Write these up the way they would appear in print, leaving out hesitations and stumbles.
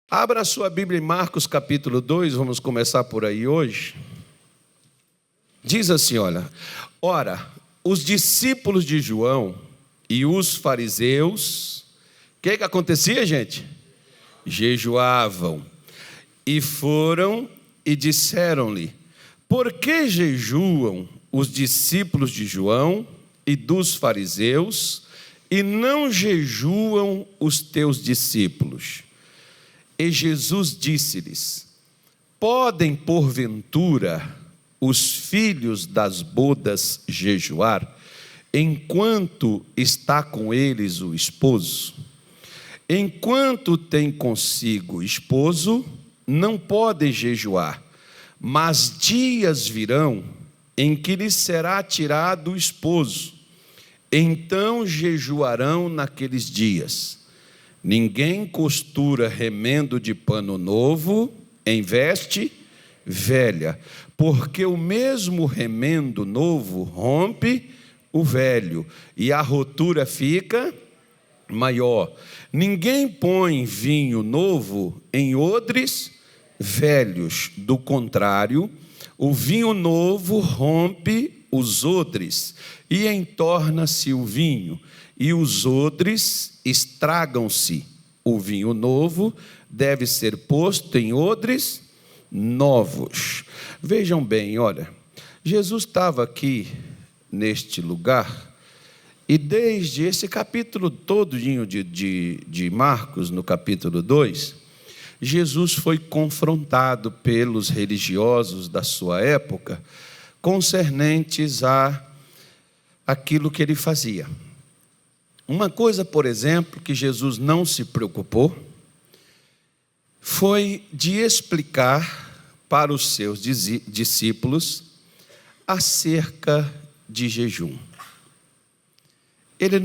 Abra a sua Bíblia em Marcos capítulo 2, vamos começar por aí hoje. Diz assim, ora, os discípulos de João e os fariseus, o que acontecia, gente? Jejuavam, e foram e disseram-lhe: por que jejuam os discípulos de João e dos fariseus, e não jejuam os teus discípulos? E Jesus disse-lhes: podem porventura os filhos das bodas jejuar, enquanto está com eles o esposo? Enquanto tem consigo esposo, não podem jejuar, mas dias virão em que lhes será tirado o esposo, então jejuarão naqueles dias. Ninguém costura remendo de pano novo em veste velha, porque o mesmo remendo novo rompe o velho, e a rotura fica maior. Ninguém põe vinho novo em odres velhos, do contrário, o vinho novo rompe os odres, e entorna-se o vinho, e os odres estragam-se. O vinho novo deve ser posto em odres novos. Vejam bem, Jesus estava aqui neste lugar, e desde esse capítulo todinho de Marcos, no capítulo 2, Jesus foi confrontado pelos religiosos da sua época, concernentes a aquilo que ele fazia. Uma coisa, por exemplo, que Jesus não se preocupou, foi de explicar para os seus discípulos acerca de jejum. Ele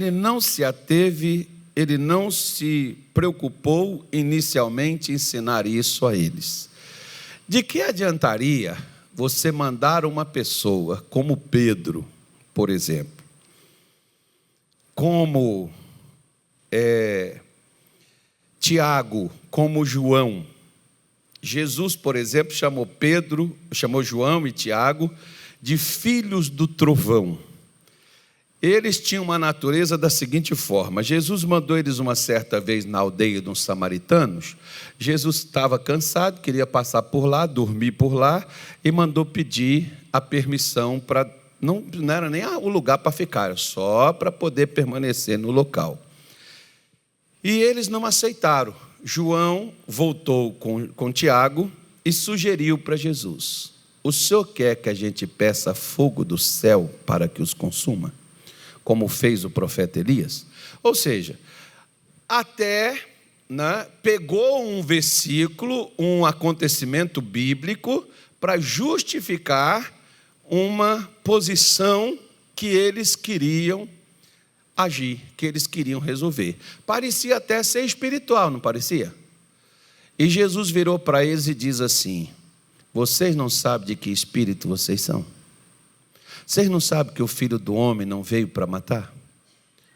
não se ateve, ele não se preocupou inicialmente em ensinar isso a eles. De que adiantaria você mandar uma pessoa como Pedro, por exemplo, como Tiago, como João? Jesus, por exemplo, chamou João e Tiago de filhos do trovão. Eles tinham uma natureza da seguinte forma: Jesus mandou eles uma certa vez na aldeia dos samaritanos. Jesus estava cansado, queria passar por lá, dormir por lá, e mandou pedir a permissão para... Não era nem o lugar para ficar, só para poder permanecer no local. E eles não aceitaram. João voltou com Tiago e sugeriu para Jesus: o senhor quer que a gente peça fogo do céu para que os consuma, como fez o profeta Elias? Ou seja, até pegou um versículo, um acontecimento bíblico, para justificar uma posição que eles queriam agir, que eles queriam resolver. Parecia até ser espiritual, não parecia? E Jesus virou para eles e diz assim: vocês não sabem de que espírito vocês são? Vocês não sabem que o Filho do Homem não veio para matar,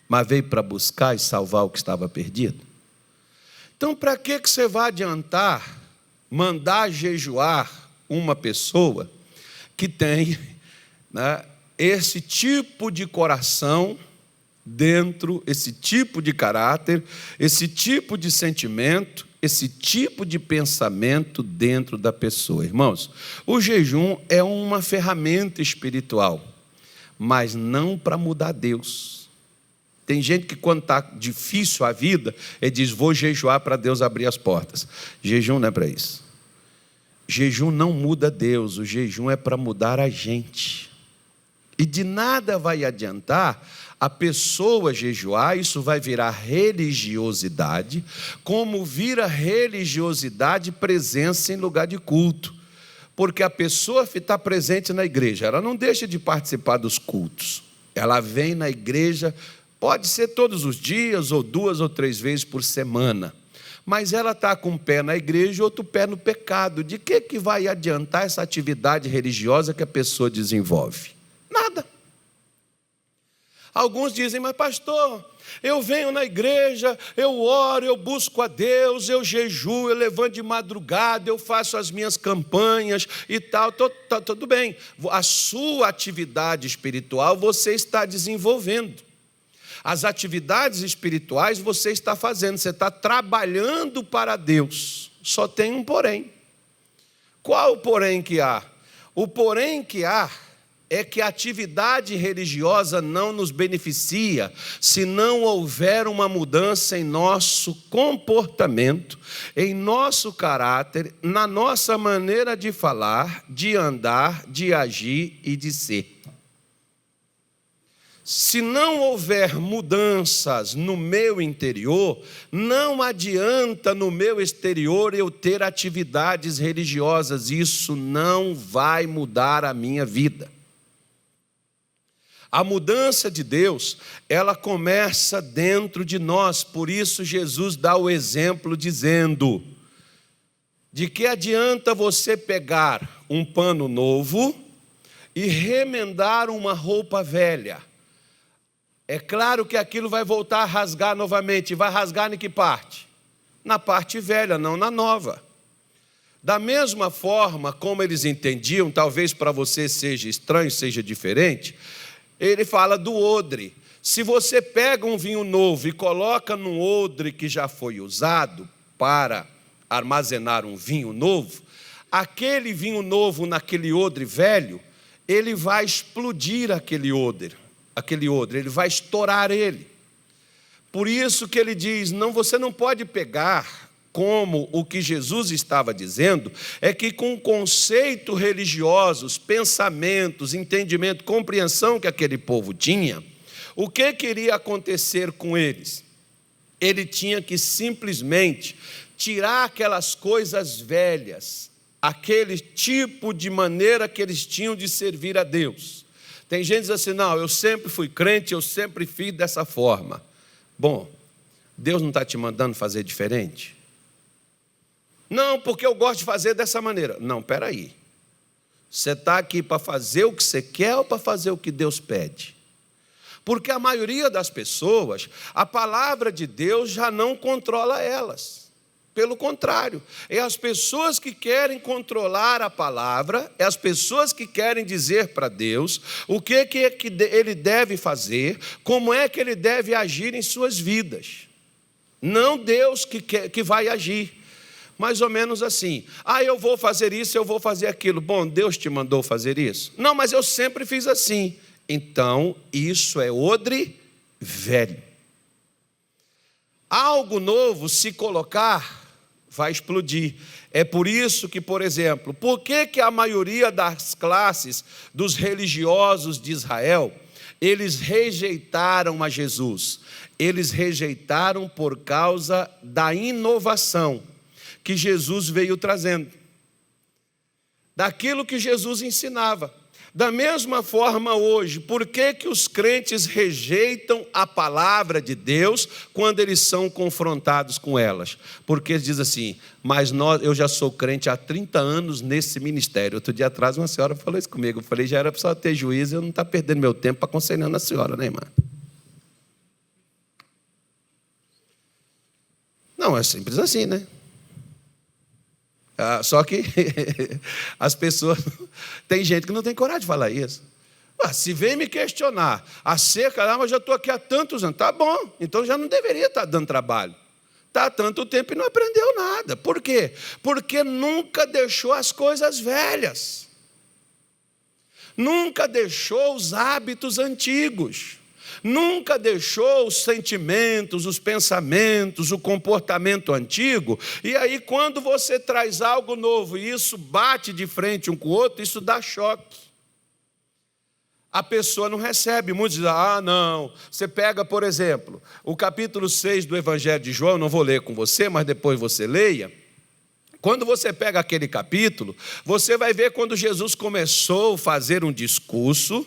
mas veio para buscar e salvar o que estava perdido? Então, para que você vai adiantar mandar jejuar uma pessoa que tem esse tipo de coração dentro, esse tipo de caráter, esse tipo de sentimento, esse tipo de pensamento dentro da pessoa? Irmãos, o jejum é uma ferramenta espiritual, mas não para mudar Deus. Tem gente que, quando está difícil a vida, ele diz: vou jejuar para Deus abrir as portas. Jejum não é para isso. Jejum não muda Deus, o jejum é para mudar a gente. E de nada vai adiantar a pessoa jejuar, isso vai virar religiosidade, como vira religiosidade presença em lugar de culto. Porque a pessoa está presente na igreja, ela não deixa de participar dos cultos. Ela vem na igreja, pode ser todos os dias, ou 2 ou 3 vezes por semana. Mas ela está com um pé na igreja e outro pé no pecado. De que vai adiantar essa atividade religiosa que a pessoa desenvolve? Nada. Alguns dizem, mas pastor, eu venho na igreja, eu oro, eu busco a Deus, eu jejuo, eu levanto de madrugada, eu faço as minhas campanhas e tal, tudo bem. A sua atividade espiritual você está desenvolvendo. As atividades espirituais você está fazendo, você está trabalhando para Deus. Só tem um porém. Qual o porém que há? O porém que há é que a atividade religiosa não nos beneficia se não houver uma mudança em nosso comportamento, em nosso caráter, na nossa maneira de falar, de andar, de agir e de ser. Se não houver mudanças no meu interior, não adianta no meu exterior eu ter atividades religiosas, isso não vai mudar a minha vida. A mudança de Deus, ela começa dentro de nós, por isso Jesus dá o exemplo dizendo, de que adianta você pegar um pano novo e remendar uma roupa velha. É claro que aquilo vai voltar a rasgar novamente. Vai rasgar em que parte? Na parte velha, não na nova. Da mesma forma como eles entendiam, talvez para você seja estranho, seja diferente, ele fala do odre. Se você pega um vinho novo e coloca num odre que já foi usado para armazenar um vinho novo, aquele vinho novo naquele odre velho, ele vai explodir aquele odre, ele vai estourar ele. Por isso que ele diz, não, você não pode pegar como o que Jesus estava dizendo, é que com conceito religiosos, pensamentos, entendimento, compreensão que aquele povo tinha, o que iria acontecer com eles? Ele tinha que simplesmente tirar aquelas coisas velhas, aquele tipo de maneira que eles tinham de servir a Deus. Tem gente que diz assim, não, eu sempre fui crente, eu sempre fiz dessa forma. Bom, Deus não está te mandando fazer diferente? Não, porque eu gosto de fazer dessa maneira. Não, espera aí. Você está aqui para fazer o que você quer ou para fazer o que Deus pede? Porque a maioria das pessoas, a palavra de Deus já não controla elas. Pelo contrário, é as pessoas que querem controlar a palavra, é as pessoas que querem dizer para Deus o que ele deve fazer, como é que ele deve agir em suas vidas. Não Deus que vai agir. Mais ou menos assim, eu vou fazer isso, eu vou fazer aquilo. Bom, Deus te mandou fazer isso? Não, mas eu sempre fiz assim. Então, isso é odre velho. Algo novo, se colocar, vai explodir. É por isso que, por exemplo, por que a maioria das classes dos religiosos de Israel, eles rejeitaram a Jesus? Eles rejeitaram por causa da inovação que Jesus veio trazendo, daquilo que Jesus ensinava. Da mesma forma hoje, por que os crentes rejeitam a palavra de Deus quando eles são confrontados com elas? Porque eles dizem assim, mas eu já sou crente há 30 anos nesse ministério. Outro dia atrás uma senhora falou isso comigo, eu falei, já era para ter juízo, eu não estou perdendo meu tempo aconselhando a senhora, né, irmã? Não, é simples assim, né? Só que as pessoas, tem gente que não tem coragem de falar isso. Se vem me questionar acerca, mas eu já estou aqui há tantos anos, tá bom, então já não deveria estar dando trabalho. Está há tanto tempo e não aprendeu nada. Por quê? Porque nunca deixou as coisas velhas. Nunca deixou os hábitos antigos. Nunca deixou os sentimentos, os pensamentos, o comportamento antigo. E aí, quando você traz algo novo e isso bate de frente um com o outro, isso dá choque. A pessoa não recebe. Muitos dizem, não. Você pega, por exemplo, o capítulo 6 do Evangelho de João, não vou ler com você, mas depois você leia. Quando você pega aquele capítulo, você vai ver quando Jesus começou a fazer um discurso.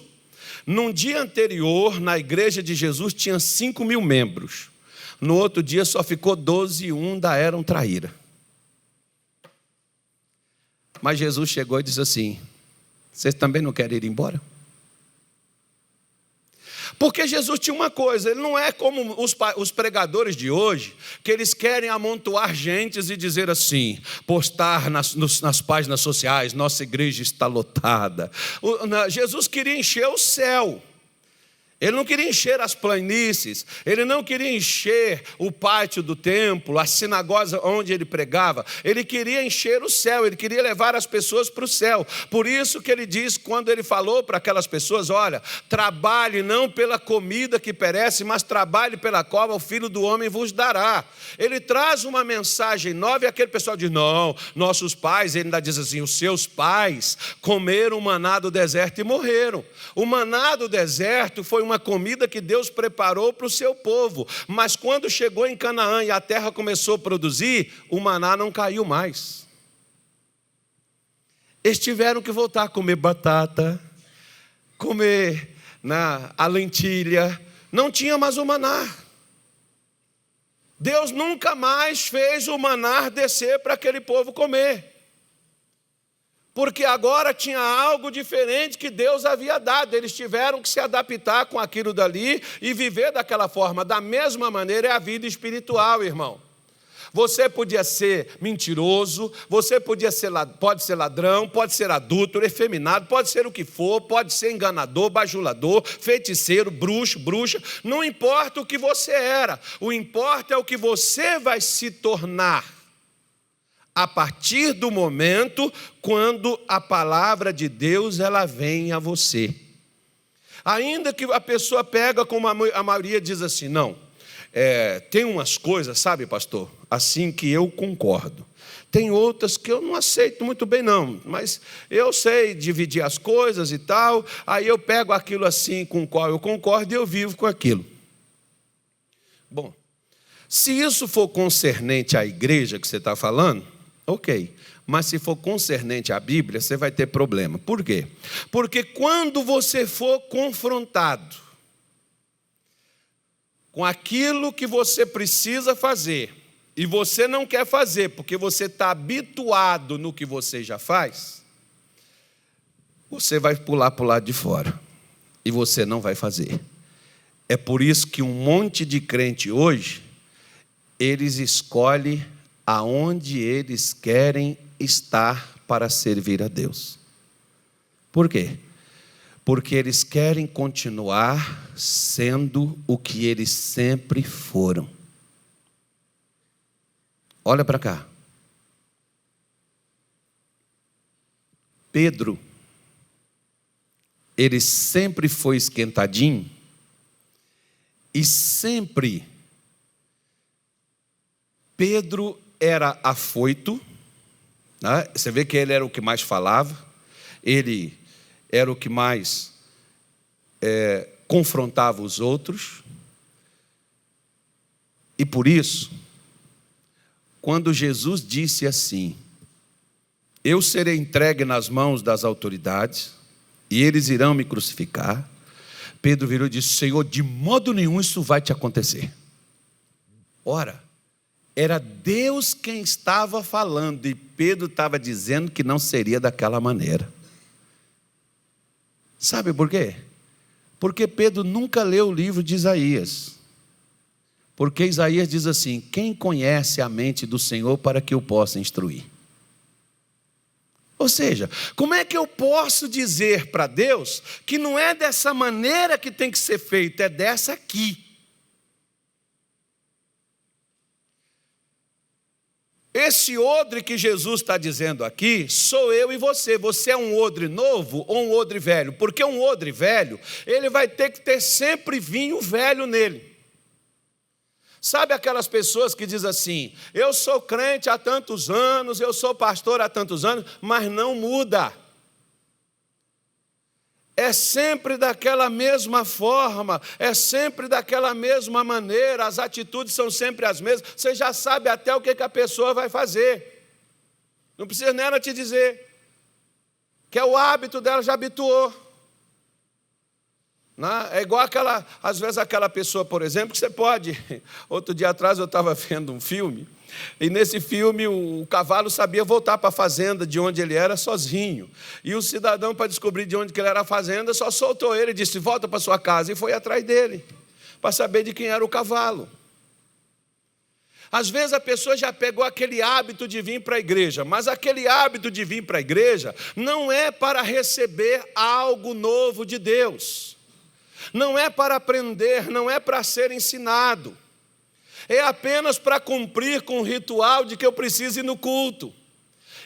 Num dia anterior, na igreja de Jesus, tinha 5.000 membros. No outro dia, só ficou 12 e ainda eram traíra. Mas Jesus chegou e disse assim, vocês também não querem ir embora? Porque Jesus tinha uma coisa, ele não é como os pregadores de hoje, que eles querem amontoar gentes e dizer assim, postar nas páginas sociais, nossa igreja está lotada. Jesus queria encher o céu. Ele não queria encher as planícies, ele não queria encher o pátio do templo, as sinagogas onde ele pregava, ele queria encher o céu, ele queria levar as pessoas para o céu. Por isso que ele diz, quando ele falou para aquelas pessoas, olha, trabalhe não pela comida que perece, mas trabalhe pela qual o Filho do Homem vos dará. Ele traz uma mensagem nova e aquele pessoal diz, não, nossos pais, ele ainda diz assim, os seus pais comeram o maná do deserto e morreram. O maná do deserto foi uma comida que Deus preparou para o seu povo, mas quando chegou em Canaã e a terra começou a produzir, o maná não caiu mais. Eles tiveram que voltar a comer batata, comer a lentilha, não tinha mais o maná. Deus nunca mais fez o maná descer para aquele povo comer. Porque agora tinha algo diferente que Deus havia dado. Eles tiveram que se adaptar com aquilo dali e viver daquela forma. Da mesma maneira é a vida espiritual, irmão. Você podia ser mentiroso, você pode ser ladrão, pode ser adúltero, efeminado, pode ser o que for, pode ser enganador, bajulador, feiticeiro, bruxo, bruxa. Não importa o que você era, o importa é o que você vai se tornar. A partir do momento quando a palavra de Deus ela vem a você. Ainda que a pessoa pega, como a maioria diz assim, não, tem umas coisas, sabe, pastor, assim que eu concordo. Tem outras que eu não aceito muito bem, não, mas eu sei dividir as coisas e tal, aí eu pego aquilo assim com o qual eu concordo e eu vivo com aquilo. Bom, se isso for concernente à igreja que você está falando, ok, mas se for concernente à Bíblia, você vai ter problema. Por quê? Porque quando você for confrontado com aquilo que você precisa fazer, e você não quer fazer, porque você está habituado no que você já faz, você vai pular para o lado de fora, e você não vai fazer. É por isso que um monte de crente hoje, eles escolhem aonde eles querem estar para servir a Deus. Por quê? Porque eles querem continuar sendo o que eles sempre foram. Olha para cá. Pedro, ele sempre foi esquentadinho e sempre Pedro era afoito, né? Você vê que ele era o que mais falava, ele era o que mais confrontava os outros, e por isso, quando Jesus disse assim, eu serei entregue nas mãos das autoridades, e eles irão me crucificar, Pedro virou e disse, Senhor, de modo nenhum isso vai te acontecer. Ora, era Deus quem estava falando, e Pedro estava dizendo que não seria daquela maneira. Sabe por quê? Porque Pedro nunca leu o livro de Isaías. Porque Isaías diz assim, quem conhece a mente do Senhor para que o possa instruir? Ou seja, como é que eu posso dizer para Deus que não é dessa maneira que tem que ser feito, é dessa aqui? Esse odre que Jesus está dizendo aqui, sou eu e você. Você é um odre novo ou um odre velho? Porque um odre velho, ele vai ter que ter sempre vinho velho nele. Sabe aquelas pessoas que dizem assim, eu sou crente há tantos anos, eu sou pastor há tantos anos, mas não muda. É sempre daquela mesma forma, é sempre daquela mesma maneira, as atitudes são sempre as mesmas, você já sabe até o que a pessoa vai fazer. Não precisa nem ela te dizer, que é o hábito dela, já habituou. Né? É igual às vezes aquela pessoa, por exemplo, que você pode... Outro dia atrás eu estava vendo um filme, e nesse filme o cavalo sabia voltar para a fazenda de onde ele era sozinho. E o cidadão, para descobrir de onde que ele era a fazenda, só soltou ele e disse: volta para sua casa, e foi atrás dele, para saber de quem era o cavalo. Às vezes a pessoa já pegou aquele hábito de vir para a igreja, mas aquele hábito de vir para a igreja não é para receber algo novo de Deus, não é para aprender, não é para ser ensinado, é apenas para cumprir com o ritual de que eu preciso ir no culto.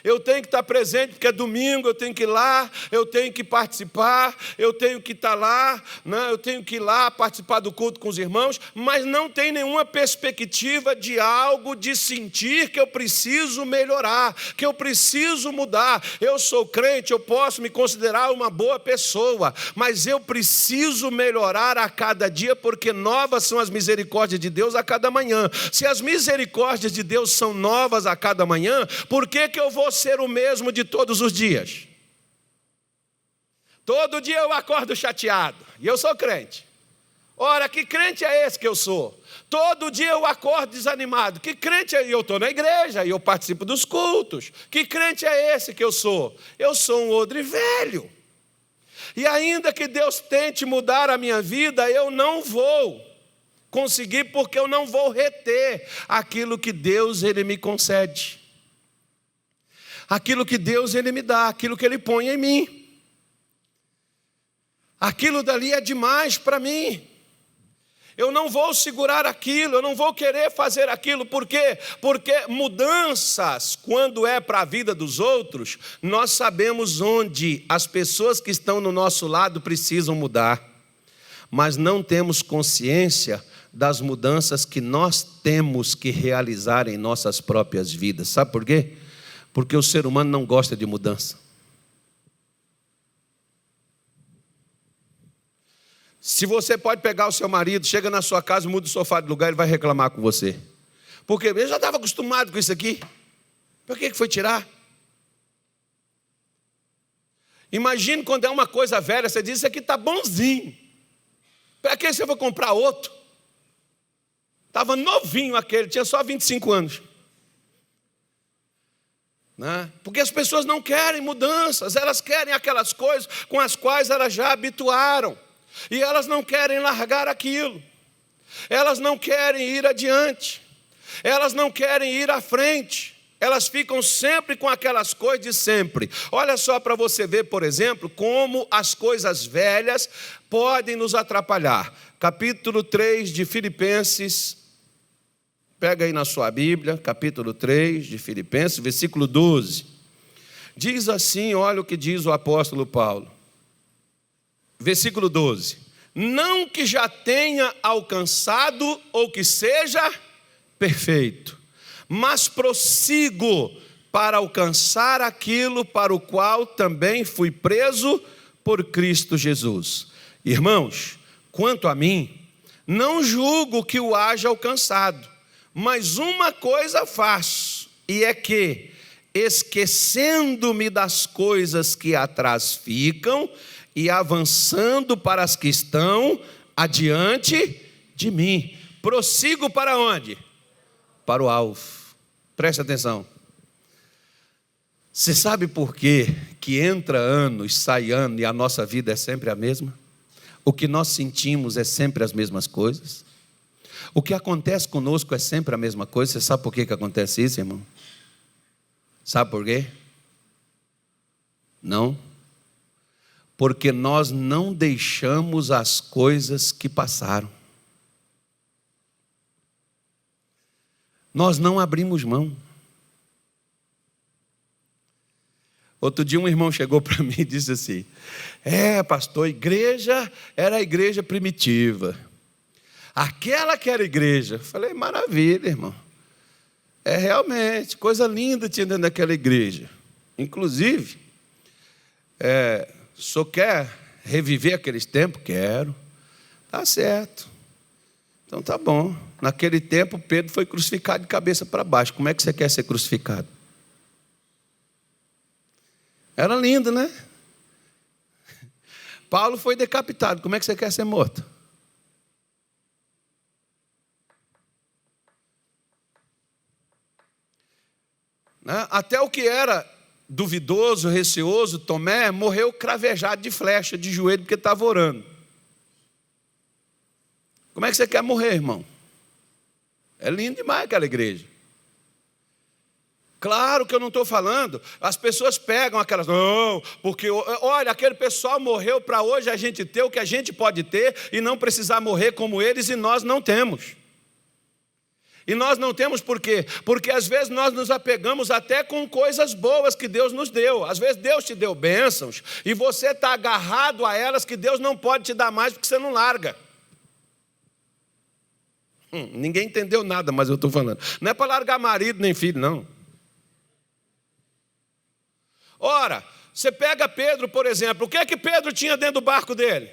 Eu tenho que estar presente, porque é domingo, eu tenho que ir lá, eu tenho que participar, eu tenho que estar lá, né? Eu tenho que ir lá participar do culto com os irmãos, mas não tem nenhuma perspectiva de algo, de sentir que eu preciso melhorar, que eu preciso mudar. Eu sou crente, eu posso me considerar uma boa pessoa, mas eu preciso melhorar a cada dia, porque novas são as misericórdias de Deus a cada manhã. Se as misericórdias de Deus são novas a cada manhã, por que eu vou ser o mesmo de todos os dias? Todo dia eu acordo chateado, e eu sou crente. Ora, que crente é esse que eu sou? Todo dia eu acordo desanimado. Que crente é? Eu estou na igreja e eu participo dos cultos. Que crente é esse que eu sou? Eu sou um odre velho. E ainda que Deus tente mudar a minha vida, eu não vou conseguir, porque eu não vou reter aquilo que Deus ele me concede. Aquilo que Deus ele me dá, aquilo que Ele põe em mim. Aquilo dali é demais para mim. Eu não vou segurar aquilo, eu não vou querer fazer aquilo. Por quê? Porque mudanças, quando é para a vida dos outros, nós sabemos onde as pessoas que estão no nosso lado precisam mudar. Mas não temos consciência das mudanças que nós temos que realizar em nossas próprias vidas. Sabe por quê? Porque o ser humano não gosta de mudança. Se você pode pegar o seu marido, chega na sua casa, muda o sofá de lugar, ele vai reclamar com você. Porque ele já estava acostumado com isso aqui. Por que foi tirar? Imagine quando é uma coisa velha, você diz: isso aqui está bonzinho. Para que você vai comprar outro? Estava novinho aquele, tinha só 25 anos. Porque as pessoas não querem mudanças, elas querem aquelas coisas com as quais elas já habituaram, e elas não querem largar aquilo, elas não querem ir adiante, elas não querem ir à frente, elas ficam sempre com aquelas coisas de sempre. Olha só para você ver, por exemplo, como as coisas velhas podem nos atrapalhar. Capítulo 3 de Filipenses. Pega aí na sua Bíblia, capítulo 3 de Filipenses, versículo 12. Diz assim, olha o que diz o apóstolo Paulo. Versículo 12. Não que já tenha alcançado ou que seja perfeito, mas prossigo para alcançar aquilo para o qual também fui preso por Cristo Jesus. Irmãos, quanto a mim, não julgo que o haja alcançado, mas uma coisa faço, e é que, esquecendo-me das coisas que atrás ficam, e avançando para as que estão adiante de mim, prossigo para onde? Para o alvo. Preste atenção. Você sabe por quê que entra ano e sai ano e a nossa vida é sempre a mesma? O que nós sentimos é sempre as mesmas coisas? O que acontece conosco é sempre a mesma coisa. Você sabe por que acontece isso, irmão? Sabe por quê? Não. Porque nós não deixamos as coisas que passaram. Nós não abrimos mão. Outro dia um irmão chegou para mim e disse assim: pastor, a igreja era a igreja primitiva. Aquela que era igreja. Eu falei: maravilha, irmão. É realmente, coisa linda tinha dentro daquela igreja. Inclusive, o senhor quer reviver aqueles tempos? Quero. Tá certo. Então tá bom. Naquele tempo, Pedro foi crucificado de cabeça para baixo. Como é que você quer ser crucificado? Era lindo, né? Paulo foi decapitado. Como é que você quer ser morto? Até o que era duvidoso, receoso, Tomé, morreu cravejado de flecha, de joelho, porque estava orando. Como é que você quer morrer, irmão? É lindo demais aquela igreja. Claro que eu não estou falando, as pessoas pegam aquelas, não, porque, olha, aquele pessoal morreu para hoje a gente ter o que a gente pode ter e não precisar morrer como eles, e nós não temos. E nós não temos por quê? Porque às vezes nós nos apegamos até com coisas boas que Deus nos deu. Às vezes Deus te deu bênçãos e você está agarrado a elas que Deus não pode te dar mais porque você não larga. Ninguém entendeu nada, mas eu estou falando. Não é para largar marido nem filho, não. Ora, você pega Pedro, por exemplo. O que é que Pedro tinha dentro do barco dele?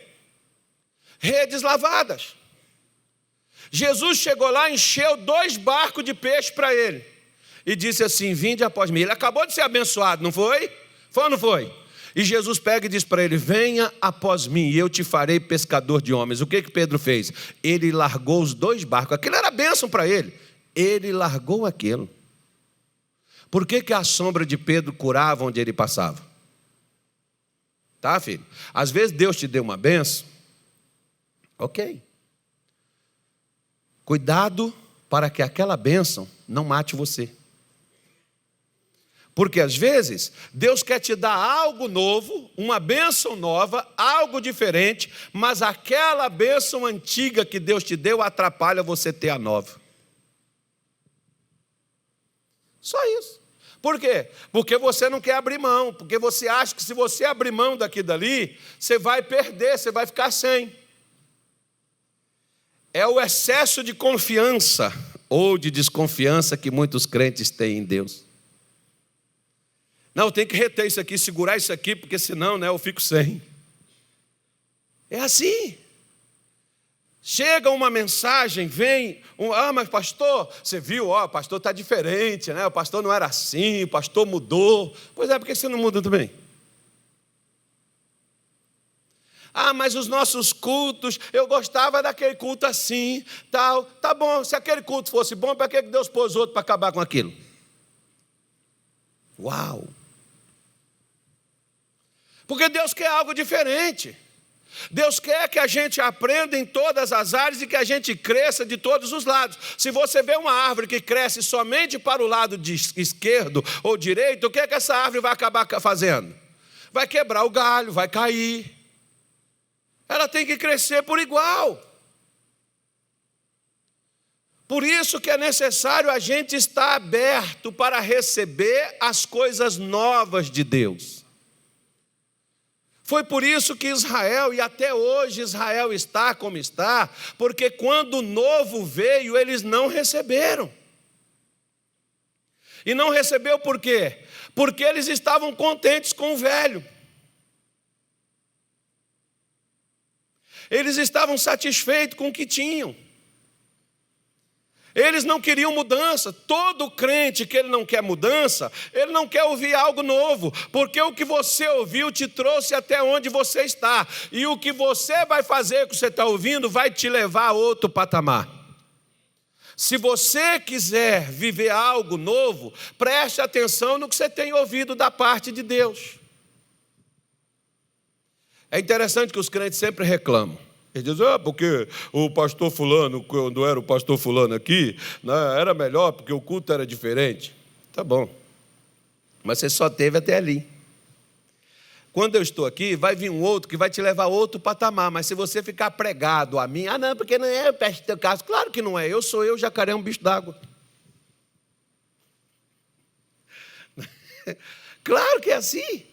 Redes lavadas. Jesus chegou lá, encheu 2 barcos de peixe para ele. E disse assim, vinde após mim. Ele acabou de ser abençoado, não foi? Foi ou não foi? E Jesus pega e diz para ele, venha após mim e eu te farei pescador de homens. O que Pedro fez? Ele largou os 2 barcos. Aquilo era bênção para ele. Ele largou aquilo. Por que a sombra de Pedro curava onde ele passava? Tá, filho? Às vezes Deus te deu uma bênção. Ok. Cuidado para que aquela bênção não mate você. Porque às vezes Deus quer te dar algo novo, uma bênção nova, algo diferente, mas aquela bênção antiga que Deus te deu atrapalha você ter a nova. Só isso. Por quê? Porque você não quer abrir mão, porque você acha que se você abrir mão daqui e dali, você vai perder, você vai ficar sem. É o excesso de confiança ou de desconfiança que muitos crentes têm em Deus. Não, eu tenho que reter isso aqui, segurar isso aqui, porque senão, eu fico sem. É assim. Chega uma mensagem, vem, mas pastor, você viu, o pastor está diferente, o pastor não era assim, o pastor mudou. Pois é, por que você não muda também? Mas os nossos cultos, eu gostava daquele culto assim, tal. Tá bom, se aquele culto fosse bom, para que Deus pôs outro para acabar com aquilo? Uau! Porque Deus quer algo diferente. Deus quer que a gente aprenda em todas as áreas e que a gente cresça de todos os lados. Se você vê uma árvore que cresce somente para o lado esquerdo ou direito, o que é que essa árvore vai acabar fazendo? Vai quebrar o galho, vai cair. Ela tem que crescer por igual. Por isso que é necessário a gente estar aberto para receber as coisas novas de Deus. Foi por isso que Israel, e até hoje Israel está como está, porque quando o novo veio, eles não receberam. E não recebeu por quê? Porque eles estavam contentes com o velho. Eles estavam satisfeitos com o que tinham. Eles não queriam mudança. Todo crente que ele não quer mudança, ele não quer ouvir algo novo, porque o que você ouviu te trouxe até onde você está, e o que você vai fazer com o que você está ouvindo vai te levar a outro patamar. Se você quiser viver algo novo, preste atenção no que você tem ouvido da parte de Deus. É interessante que os crentes sempre reclamam. Eles dizem, porque o pastor fulano, quando era o pastor fulano aqui, era melhor porque o culto era diferente. Tá bom, mas você só teve até ali. Quando eu estou aqui, vai vir um outro que vai te levar a outro patamar, mas se você ficar pregado a mim, não, porque não é o pastor Carlos. Claro que não é, eu sou eu, jacaré é um bicho d'água. Claro que é assim.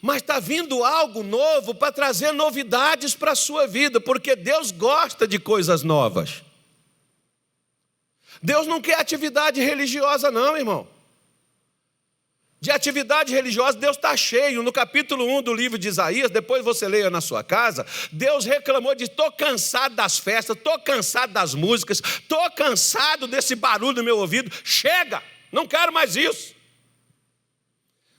Mas está vindo algo novo para trazer novidades para a sua vida, porque Deus gosta de coisas novas. Deus não quer atividade religiosa não, irmão. De atividade religiosa, Deus está cheio. No capítulo 1 do livro de Isaías, depois você leia na sua casa, Deus reclamou de, estou cansado das festas, estou cansado das músicas, estou cansado desse barulho no meu ouvido, chega, não quero mais isso.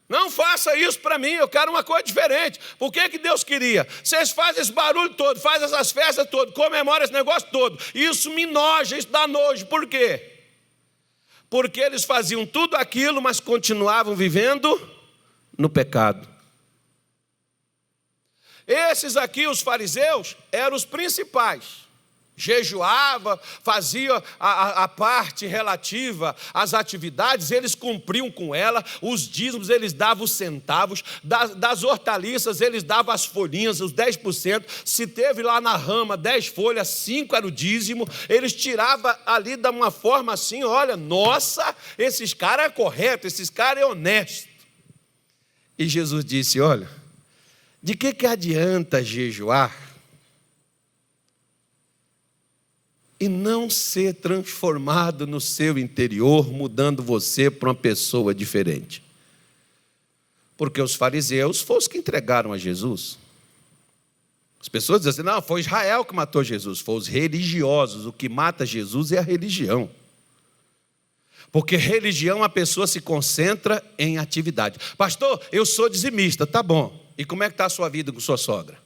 Não faça isso para mim, eu quero uma coisa diferente. Por que Deus queria? Vocês fazem esse barulho todo, fazem essas festas todas, comemoram esse negócio todo. Isso me noja, isso dá nojo. Por quê? Porque eles faziam tudo aquilo, mas continuavam vivendo no pecado. Esses aqui, os fariseus, eram os principais. Jejuava, fazia a parte relativa às atividades, eles cumpriam com ela, os dízimos eles davam os centavos, das hortaliças eles davam as folhinhas, os 10%, se teve lá na rama 10 folhas, 5 era o dízimo, eles tiravam ali de uma forma assim, olha, nossa, esses caras é correto, esses caras é honesto. E Jesus disse, olha, de que adianta jejuar e não ser transformado no seu interior, mudando você para uma pessoa diferente? Porque os fariseus foram os que entregaram a Jesus. As pessoas dizem assim, não, foi Israel que matou Jesus, foram os religiosos, o que mata Jesus é a religião. Porque religião a pessoa se concentra em atividade. Pastor, eu sou dizimista, tá bom. E como é que está a sua vida com sua sogra?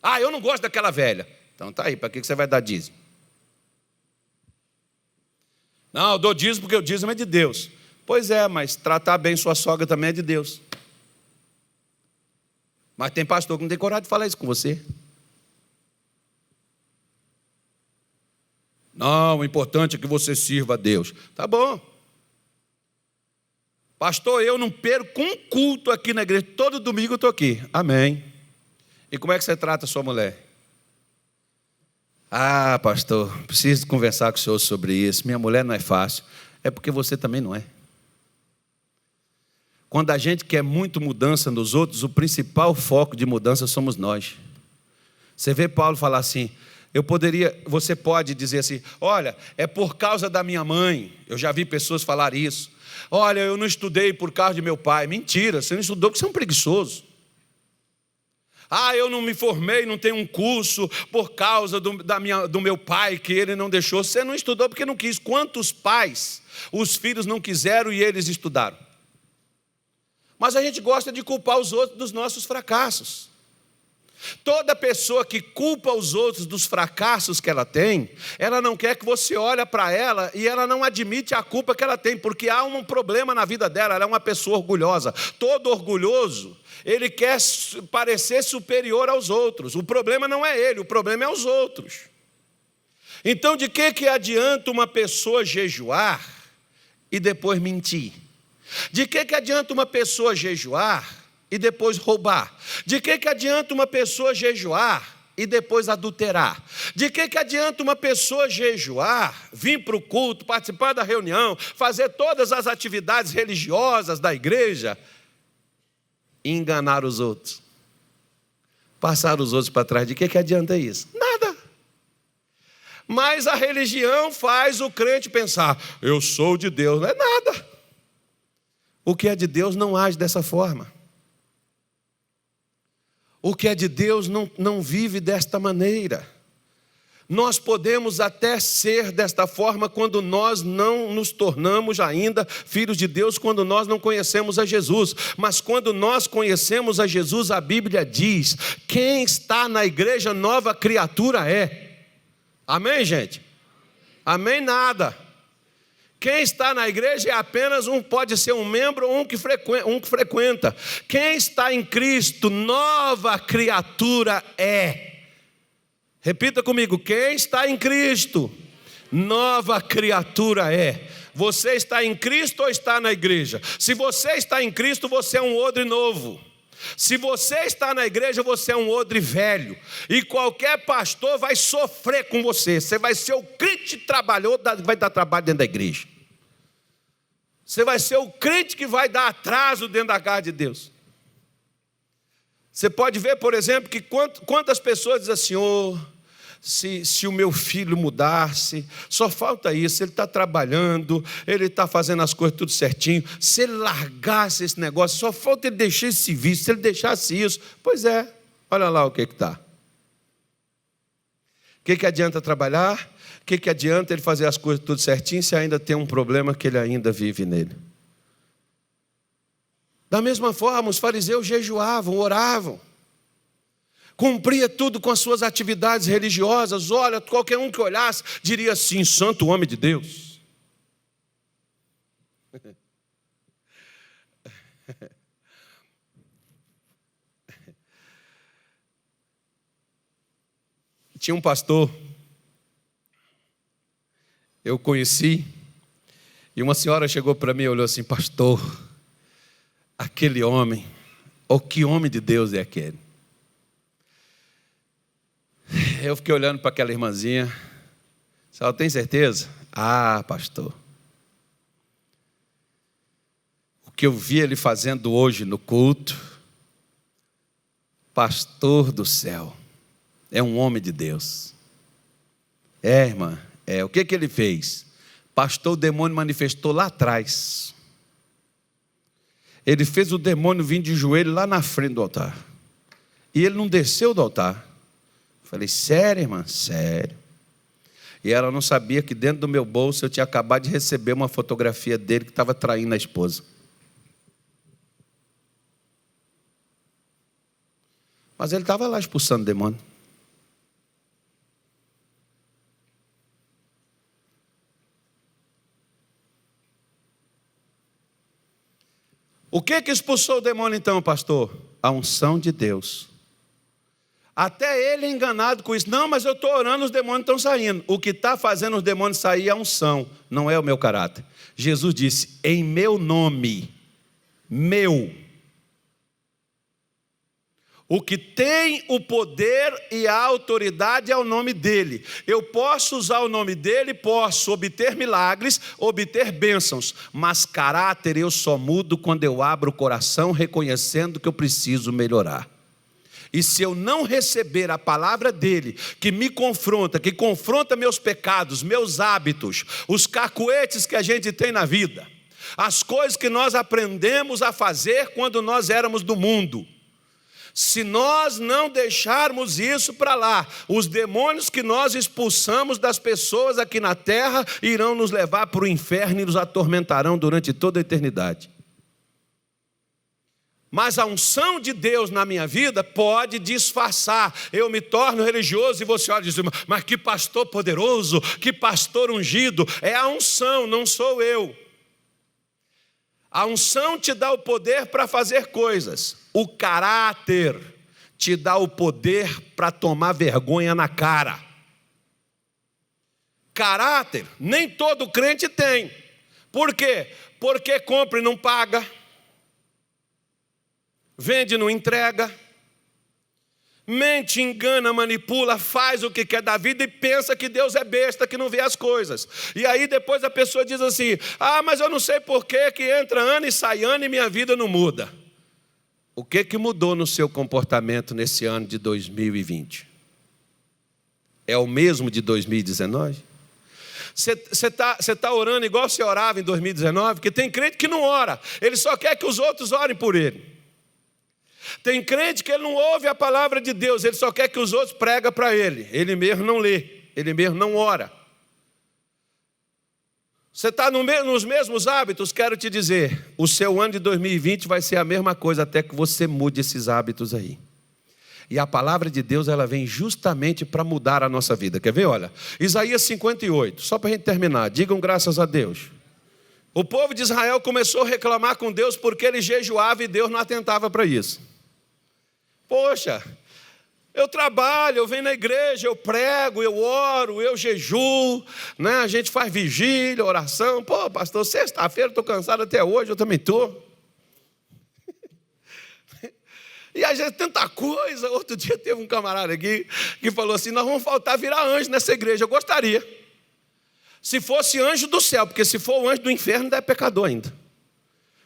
Ah, eu não gosto daquela velha. Então tá aí, para que você vai dar dízimo? Não, eu dou dízimo porque o dízimo é de Deus. Pois é, mas tratar bem sua sogra também é de Deus. Mas tem pastor que não tem coragem de falar isso com você. Não, o importante é que você sirva a Deus. Tá bom. Pastor, eu não perco um culto aqui na igreja. Todo domingo eu estou aqui. Amém. E como é que você trata a sua mulher? Ah, pastor, preciso conversar com o senhor sobre isso. Minha mulher não é fácil. É porque você também não é. Quando a gente quer muito mudança nos outros, o principal foco de mudança somos nós. Você vê Paulo falar assim, você pode dizer assim, olha, é por causa da minha mãe. Eu já vi pessoas falar isso. Olha, eu não estudei por causa de meu pai. Mentira, você não estudou porque você é um preguiçoso. Ah, eu não me formei, não tenho um curso por causa do meu pai, que ele não deixou. Você não estudou porque não quis. Quantos pais os filhos não quiseram e eles estudaram? Mas a gente gosta de culpar os outros dos nossos fracassos. Toda pessoa que culpa os outros dos fracassos que ela tem, ela não quer que você olhe para ela e ela não admite a culpa que ela tem, porque há um problema na vida dela, ela é uma pessoa orgulhosa. Todo orgulhoso, ele quer parecer superior aos outros. O problema não é ele, o problema é os outros. Então, de que adianta uma pessoa jejuar e depois mentir? De que adianta uma pessoa jejuar e depois roubar? De que adianta uma pessoa jejuar e depois adulterar? De que adianta uma pessoa jejuar, vir para o culto, participar da reunião, fazer todas as atividades religiosas da igreja e enganar os outros? Passar os outros para trás, de que adianta isso? Nada. Mas a religião faz o crente pensar, eu sou de Deus. Não é nada. O que é de Deus não age dessa forma. O que é de Deus não vive desta maneira. Nós podemos até ser desta forma quando nós não nos tornamos ainda filhos de Deus, quando nós não conhecemos a Jesus. Mas quando nós conhecemos a Jesus, a Bíblia diz, quem está na igreja, nova criatura é. Amém, gente? Amém nada. Quem está na igreja é apenas pode ser um membro ou um que frequenta. Quem está em Cristo, nova criatura é. Repita comigo, quem está em Cristo, nova criatura é. Você está em Cristo ou está na igreja? Se você está em Cristo, você é um odre novo. Se você está na igreja, você é um odre velho. E qualquer pastor vai sofrer com você. Você vai ser o crente trabalhador, vai dar trabalho dentro da igreja. Você vai ser o crente que vai dar atraso dentro da casa de Deus. Você pode ver, por exemplo, que quantas pessoas dizem assim, se o meu filho mudasse, só falta isso, ele está trabalhando, ele está fazendo as coisas tudo certinho, se ele largasse esse negócio, só falta ele deixar esse vício, se ele deixasse isso, pois é, olha lá o que está. O que adianta trabalhar? O que adianta ele fazer as coisas tudo certinho, se ainda tem um problema que ele ainda vive nele? Da mesma forma, os fariseus jejuavam, oravam, cumpria tudo com as suas atividades religiosas. Olha, qualquer um que olhasse diria assim: santo homem de Deus. Tinha um pastor, eu conheci, e uma senhora chegou para mim e olhou assim: pastor, aquele homem, que homem de Deus é aquele? Eu fiquei olhando para aquela irmãzinha. Ela tem certeza? Ah, pastor, o que eu vi ele fazendo hoje no culto, pastor do céu, é um homem de Deus. Irmã, o que ele fez? Pastor, o demônio manifestou lá atrás. Ele fez o demônio vir de joelho lá na frente do altar. E ele não desceu do altar. Falei: sério, irmã? Sério. E ela não sabia que dentro do meu bolso eu tinha acabado de receber uma fotografia dele que estava traindo a esposa. Mas ele estava lá expulsando o demônio. O que expulsou o demônio então, pastor? A unção de Deus. Até ele enganado com isso. Não, mas eu estou orando, os demônios estão saindo. O que está fazendo os demônios sair é a unção, não é o meu caráter. Jesus disse: em meu nome, meu. O que tem o poder e a autoridade é o nome dele. Eu posso usar o nome dele, posso obter milagres, obter bênçãos, mas caráter eu só mudo quando eu abro o coração reconhecendo que eu preciso melhorar. E se eu não receber a palavra dele, que me confronta, que confronta meus pecados, meus hábitos, os cacuetes que a gente tem na vida, as coisas que nós aprendemos a fazer quando nós éramos do mundo, se nós não deixarmos isso para lá, os demônios que nós expulsamos das pessoas aqui na terra irão nos levar para o inferno e nos atormentarão durante toda a eternidade. Mas a unção de Deus na minha vida pode disfarçar. Eu me torno religioso e você olha e diz: mas que pastor poderoso, que pastor ungido. É a unção, não sou eu. A unção te dá o poder para fazer coisas. O caráter te dá o poder para tomar vergonha na cara. Caráter, nem todo crente tem. Por quê? Porque compra e não paga. Vende e não entrega. Mente, engana, manipula, faz o que quer da vida e pensa que Deus é besta, que não vê as coisas. E aí depois a pessoa diz assim: ah, mas eu não sei por que entra ano e sai ano e minha vida não muda. O que mudou no seu comportamento nesse ano de 2020? É o mesmo de 2019? Você tá orando igual você orava em 2019? Porque tem crente que não ora, ele só quer que os outros orem por ele. Tem crente que ele não ouve a palavra de Deus, ele só quer que os outros pregam para ele. Ele mesmo não lê, ele mesmo não ora. Você está nos mesmos hábitos? Quero te dizer, o seu ano de 2020 vai ser a mesma coisa até que você mude esses hábitos aí. E a palavra de Deus, ela vem justamente para mudar a nossa vida. Quer ver? Olha, Isaías 58, só para a gente terminar. Digam graças a Deus. O povo de Israel começou a reclamar com Deus porque ele jejuava e Deus não atentava para isso. Poxa, eu trabalho, eu venho na igreja, eu prego, eu oro, eu jejuo, né? A gente faz vigília, oração. Pô, pastor, sexta-feira estou cansado até hoje, eu também estou. E a gente tanta coisa. Outro dia teve um camarada aqui que falou assim: nós vamos faltar a virar anjo nessa igreja. Eu gostaria. Se fosse anjo do céu, porque se for o anjo do inferno, ainda é pecador ainda.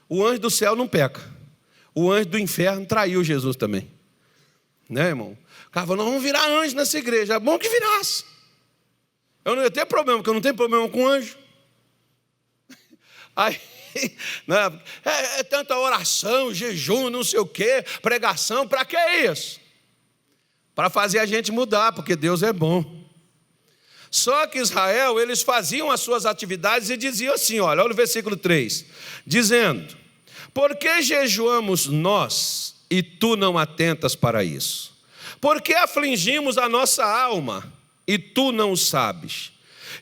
O anjo do céu não peca. O anjo do inferno traiu Jesus também. Né, irmão? O cara falou: nós vamos virar anjo nessa igreja. É bom que virasse. Eu não ia ter problema, porque eu não tenho problema com anjo. Aí, né, é tanta oração, jejum, não sei o quê, pregação, para que isso? Para fazer a gente mudar, porque Deus é bom. Só que Israel, eles faziam as suas atividades e diziam assim, olha o versículo 3, dizendo: Por que jejuamos nós e tu não atentas para isso? Por que afligimos a nossa alma e tu não o sabes?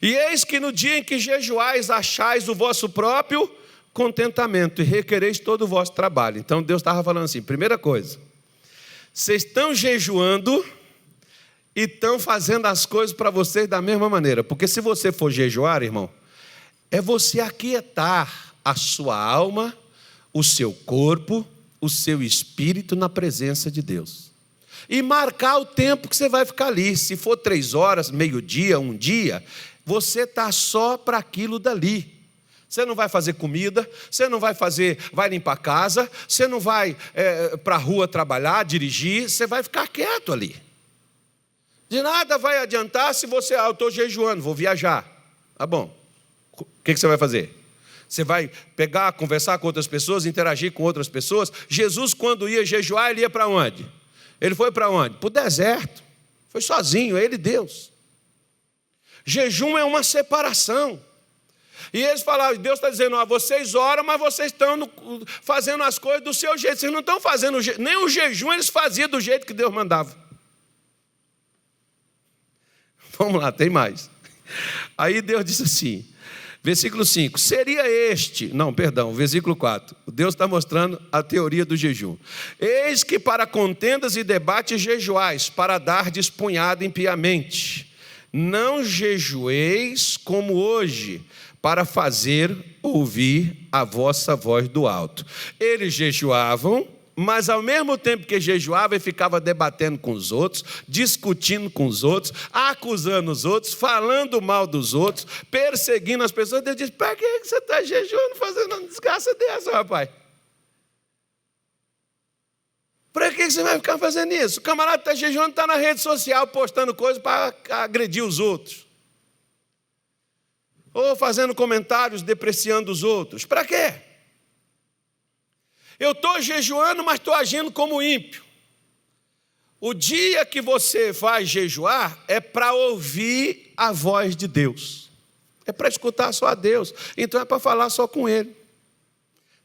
E eis que no dia em que jejuais achais o vosso próprio contentamento e requereis todo o vosso trabalho. Então Deus estava falando assim, primeira coisa, vocês estão jejuando e estão fazendo as coisas para vocês da mesma maneira. Porque se você for jejuar, irmão, é você aquietar a sua alma, o seu corpo, o seu espírito na presença de Deus. E marcar o tempo que você vai ficar ali. Se for 3 horas, meio-dia, um dia, você está só para aquilo dali. Você não vai fazer comida, você não vai limpar a casa, você não vai para a rua trabalhar, dirigir, você vai ficar quieto ali. De nada vai adiantar se você, eu estou jejuando, vou viajar. Tá bom, o que você vai fazer? Você vai pegar, conversar com outras pessoas, interagir com outras pessoas. Jesus, quando ia jejuar, ele ia para onde? Ele foi para onde? Para o deserto. Foi sozinho, ele e Deus. Jejum é uma separação. E eles falavam, Deus está dizendo, vocês oram, mas vocês estão fazendo as coisas do seu jeito. Vocês não estão fazendo, nem o jejum eles faziam do jeito que Deus mandava. Vamos lá, tem mais. Aí Deus disse assim, versículo 5, versículo 4. Deus está mostrando a teoria do jejum. Eis que para contendas e debates jejuais, para dardes punhado impiamente. Não jejueis como hoje, para fazer ouvir a vossa voz do alto. Eles jejuavam, mas ao mesmo tempo que jejuava, ele ficava debatendo com os outros, discutindo com os outros, acusando os outros, falando mal dos outros, perseguindo as pessoas. Deus diz, para que você está jejuando, fazendo uma desgraça dessa, rapaz? Para que você vai ficar fazendo isso? O camarada está jejuando, está na rede social, postando coisas para agredir os outros. Ou fazendo comentários, depreciando os outros. Para quê? Eu estou jejuando, mas estou agindo como ímpio. O dia que você vai jejuar é para ouvir a voz de Deus. É para escutar só a Deus. Então é para falar só com Ele.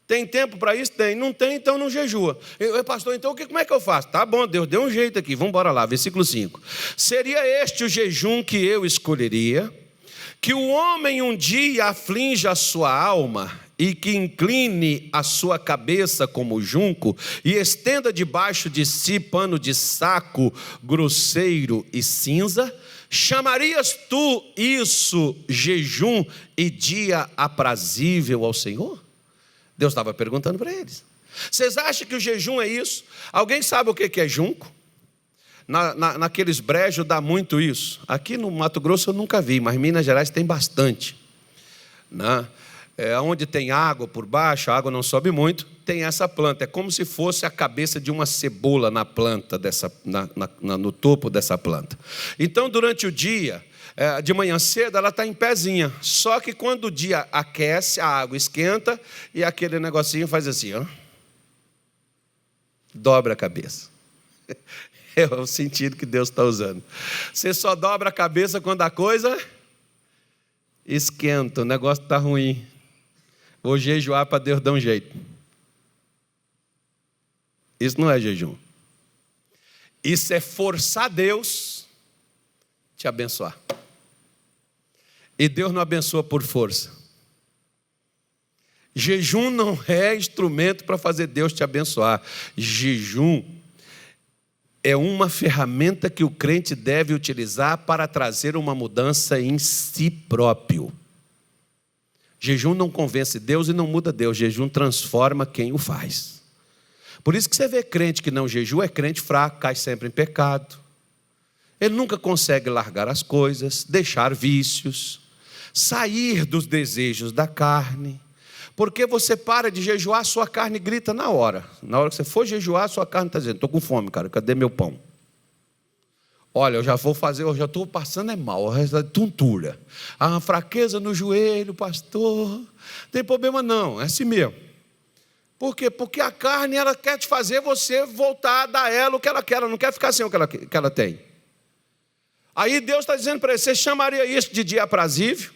Tem tempo para isso? Tem. Não tem, então não jejua. Pastor, então como é que eu faço? Tá bom, Deus deu um jeito aqui. Vamos embora lá, versículo 5. Seria este o jejum que eu escolheria, que o homem um dia aflinja a sua alma e que incline a sua cabeça como junco e estenda debaixo de si pano de saco grosseiro e cinza? Chamarias tu isso jejum e dia aprazível ao Senhor? Deus estava perguntando para eles. Vocês acham que o jejum é isso? Alguém sabe o que é junco? Naqueles brejos dá muito isso. Aqui no Mato Grosso eu nunca vi, mas em Minas Gerais tem bastante. Onde tem água por baixo, a água não sobe muito, tem essa planta. É como se fosse a cabeça de uma cebola na planta, no topo dessa planta. Então, durante o dia, de manhã cedo, ela está em pezinha. Só que quando o dia aquece, a água esquenta e aquele negocinho faz assim, ó, dobra a cabeça. É o sentido que Deus está usando. Você só dobra a cabeça quando a coisa esquenta, o negócio está ruim. Vou jejuar para Deus dar um jeito. Isso não é jejum. Isso é forçar Deus te abençoar. E Deus não abençoa por força. Jejum não é instrumento para fazer Deus te abençoar. Jejum é uma ferramenta que o crente deve utilizar para trazer uma mudança em si próprio. Jejum não convence Deus e não muda Deus. Jejum transforma quem o faz. Por isso que você vê crente que não jejua, é crente fraco, cai sempre em pecado. Ele nunca consegue largar as coisas, deixar vícios, sair dos desejos da carne. Porque você para de jejuar, sua carne grita na hora. Na hora que você for jejuar, sua carne está dizendo, estou com fome, cara, cadê meu pão? Olha, eu já vou fazer, eu já estou passando mal, o resto é tontura. Ah, fraqueza no joelho, pastor. Não tem problema não, é assim mesmo. Por quê? Porque a carne, ela quer te fazer você voltar a dar ela o que ela quer, ela não quer ficar sem o que ela tem. Aí Deus está dizendo para ele, você chamaria isso de dia aprazível?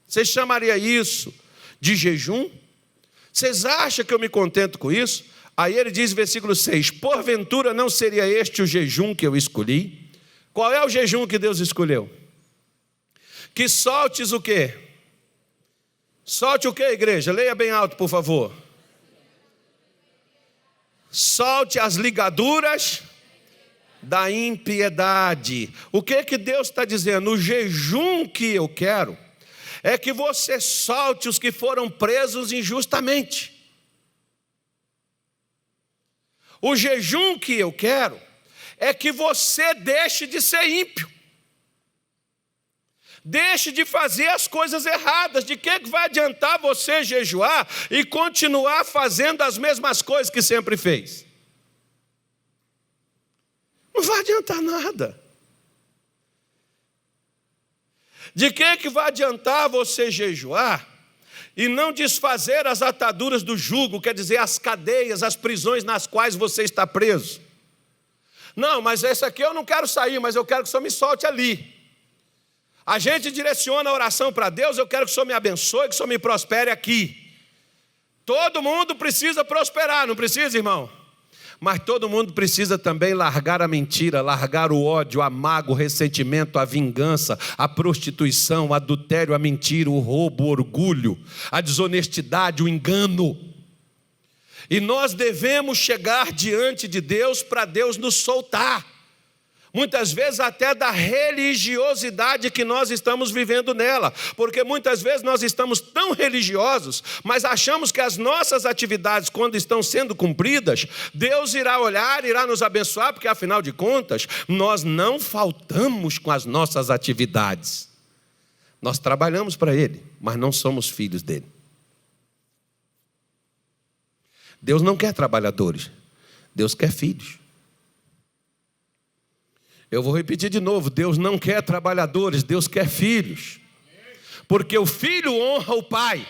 Você chamaria isso de jejum? Vocês acham que eu me contento com isso? Aí ele diz, versículo 6, porventura não seria este o jejum que eu escolhi? Qual é o jejum que Deus escolheu? Que soltes o quê? Solte o quê, igreja? Leia bem alto, por favor. Solte as ligaduras da impiedade. O que Deus está dizendo? O jejum que eu quero é que você solte os que foram presos injustamente. O jejum que eu quero é que você deixe de ser ímpio. Deixe de fazer as coisas erradas. De que vai adiantar você jejuar e continuar fazendo as mesmas coisas que sempre fez? Não vai adiantar nada. De que vai adiantar você jejuar e não desfazer as ataduras do jugo, quer dizer, as cadeias, as prisões nas quais você está preso? Não, mas esse aqui eu não quero sair, mas eu quero que o Senhor me solte ali. A gente direciona a oração para Deus, eu quero que o Senhor me abençoe, que o Senhor me prospere aqui. Todo mundo precisa prosperar, não precisa, irmão? Mas todo mundo precisa também largar a mentira, largar o ódio, a mágoa, o ressentimento, a vingança, a prostituição, o adultério, a mentira, o roubo, o orgulho, a desonestidade, o engano. E nós devemos chegar diante de Deus para Deus nos soltar. Muitas vezes até da religiosidade que nós estamos vivendo nela, porque muitas vezes nós estamos tão religiosos, mas achamos que as nossas atividades, quando estão sendo cumpridas, Deus irá olhar, irá nos abençoar, porque afinal de contas, nós não faltamos com as nossas atividades. Nós trabalhamos para Ele, mas não somos filhos dele. Deus não quer trabalhadores, Deus quer filhos. Eu vou repetir de novo, Deus não quer trabalhadores, Deus quer filhos. Porque o filho honra o pai.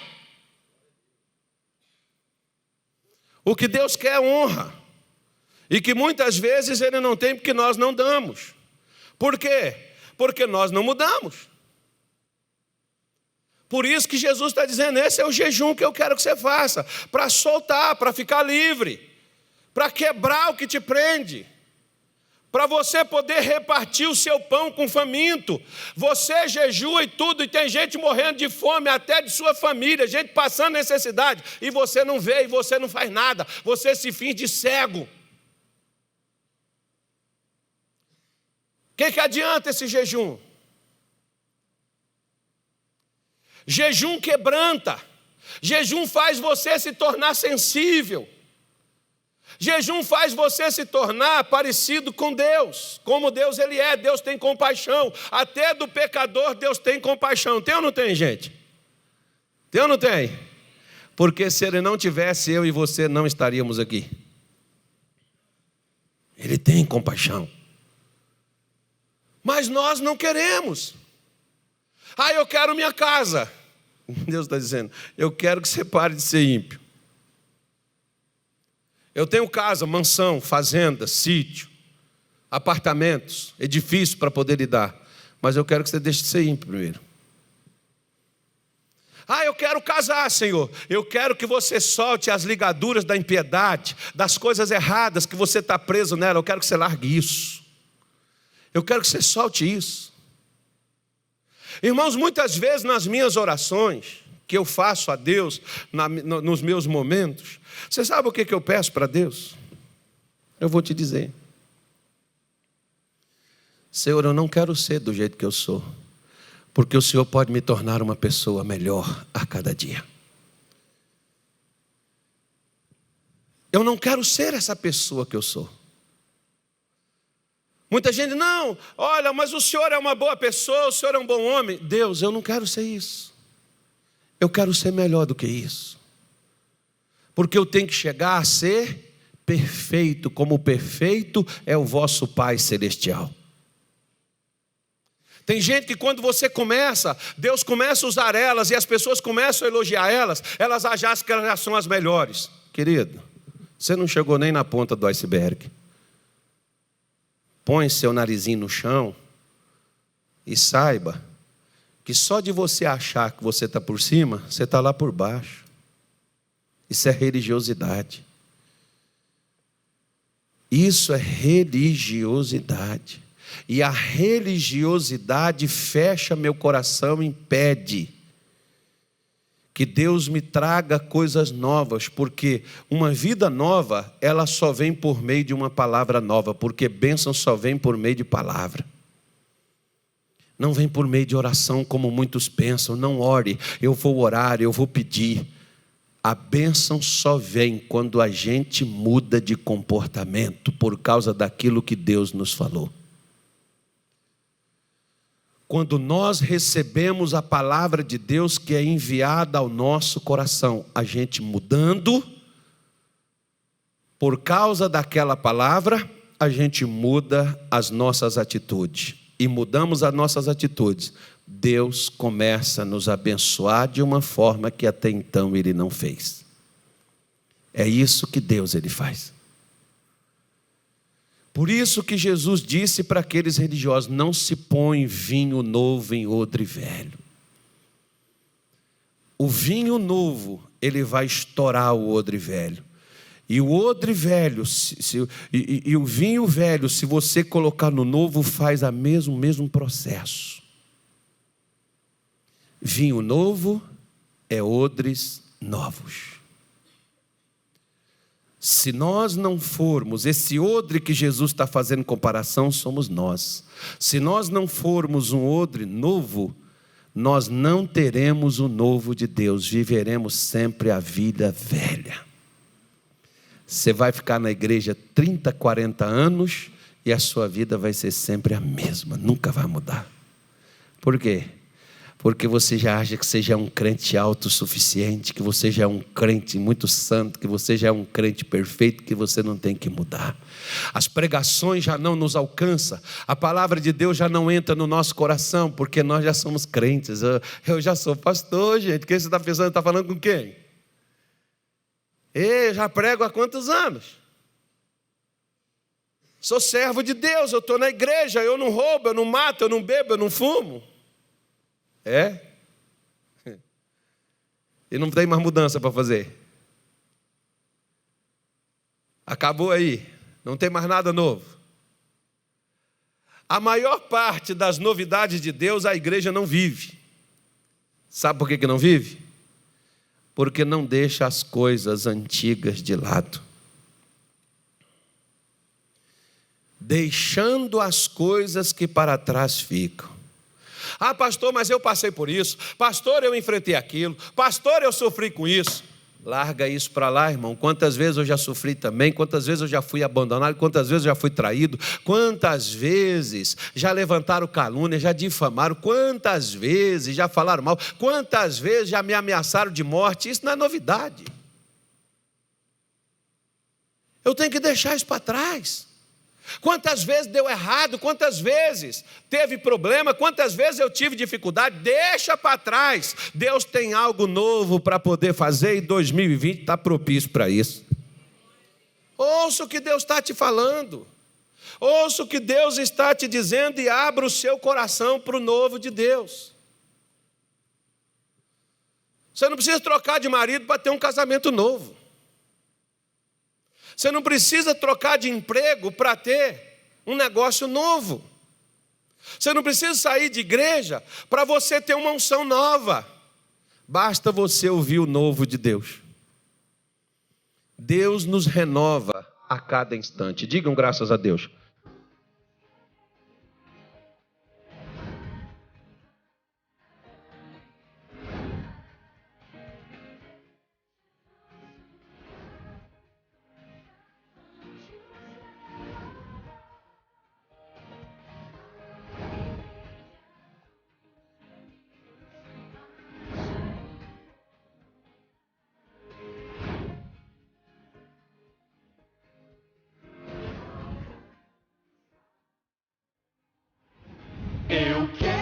O que Deus quer é honra. E que muitas vezes Ele não tem porque nós não damos. Por quê? Porque nós não mudamos. Por isso que Jesus está dizendo, esse é o jejum que eu quero que você faça. Para soltar, para ficar livre. Para quebrar o que te prende. Para você poder repartir o seu pão com o faminto. Você jejua e tudo, e tem gente morrendo de fome, até de sua família, gente passando necessidade, e você não vê, e você não faz nada, você se finge cego. O que adianta esse jejum? Jejum quebranta, jejum faz você se tornar sensível. Jejum faz você se tornar parecido com Deus, como Deus Ele é. Deus tem compaixão, até do pecador Deus tem compaixão. Tem ou não tem, gente? Tem ou não tem? Porque se Ele não tivesse, eu e você não estaríamos aqui. Ele tem compaixão. Mas nós não queremos. Eu quero minha casa. Deus está dizendo, eu quero que você pare de ser ímpio. Eu tenho casa, mansão, fazenda, sítio, apartamentos, edifício para poder lhe dar. Mas eu quero que você deixe de ser ímpio primeiro. Eu quero casar, Senhor. Eu quero que você solte as ligaduras da impiedade, das coisas erradas que você está preso nela. Eu quero que você largue isso. Eu quero que você solte isso. Irmãos, muitas vezes nas minhas orações, que eu faço a Deus, nos meus momentos, você sabe o que eu peço para Deus? Eu vou te dizer. Senhor, eu não quero ser do jeito que eu sou, porque o Senhor pode me tornar uma pessoa melhor a cada dia. Eu não quero ser essa pessoa que eu sou. Muita gente, não, olha, mas o Senhor é uma boa pessoa, o Senhor é um bom homem. Deus, eu não quero ser isso. Eu quero ser melhor do que isso. Porque eu tenho que chegar a ser perfeito, como perfeito é o vosso Pai Celestial. Tem gente que quando você começa, Deus começa a usar elas e as pessoas começam a elogiar elas acham que elas já são as melhores. Querido, você não chegou nem na ponta do iceberg. Põe seu narizinho no chão e saiba que só de você achar que você está por cima, você está lá por baixo. Isso é religiosidade. Isso é religiosidade. E a religiosidade fecha meu coração e impede que Deus me traga coisas novas, porque uma vida nova, ela só vem por meio de uma palavra nova, porque bênção só vem por meio de palavra. Não vem por meio de oração, como muitos pensam. Não ore, eu vou orar, eu vou pedir. A bênção só vem quando a gente muda de comportamento, por causa daquilo que Deus nos falou. Quando nós recebemos a palavra de Deus que é enviada ao nosso coração, a gente mudando, por causa daquela palavra, a gente muda as nossas atitudes. E mudamos as nossas atitudes, Deus começa a nos abençoar de uma forma que até então Ele não fez. É isso que Deus Ele faz. Por isso que Jesus disse para aqueles religiosos: não se põe vinho novo em odre velho. O vinho novo, ele vai estourar o odre velho. E o odre velho, e o vinho velho, se você colocar no novo, faz o mesmo processo. Vinho novo é odres novos. Se nós não formos, esse odre que Jesus está fazendo comparação, somos nós. Se nós não formos um odre novo, nós não teremos o novo de Deus, viveremos sempre a vida velha. Você vai ficar na igreja 30, 40 anos e a sua vida vai ser sempre a mesma, nunca vai mudar. Por quê? Porque você já acha que você já é um crente autossuficiente, que você já é um crente muito santo, que você já é um crente perfeito, que você não tem que mudar. As pregações já não nos alcançam, a palavra de Deus já não entra no nosso coração, porque nós já somos crentes. Eu já sou pastor, gente. Quem você está pensando? Está falando com quem? Eu já prego há quantos anos? Sou servo de Deus, eu estou na igreja, eu não roubo, eu não mato, eu não bebo, eu não fumo. É? E não tem mais mudança para fazer. Acabou aí. Não tem mais nada novo. A maior parte das novidades de Deus a igreja não vive. Sabe por que não vive? Porque não deixa as coisas antigas de lado. Deixando as coisas que para trás ficam. Ah, pastor, mas eu passei por isso. Pastor, eu enfrentei aquilo. Pastor, eu sofri com isso. Larga isso para lá, irmão. Quantas vezes eu já sofri também, quantas vezes eu já fui abandonado, quantas vezes eu já fui traído, quantas vezes já levantaram calúnia, já difamaram, quantas vezes já falaram mal, quantas vezes já me ameaçaram de morte. Isso não é novidade. Eu tenho que deixar isso para trás. Quantas vezes deu errado, quantas vezes teve problema, quantas vezes eu tive dificuldade, deixa para trás. Deus tem algo novo para poder fazer e 2020 está propício para isso. Ouça o que Deus está te falando, ouça o que Deus está te dizendo e abra o seu coração para o novo de Deus. Você não precisa trocar de marido para ter um casamento novo. Você não precisa trocar de emprego para ter um negócio novo. Você não precisa sair de igreja para você ter uma unção nova. Basta você ouvir o novo de Deus. Deus nos renova a cada instante. Digam graças a Deus. Eu quero.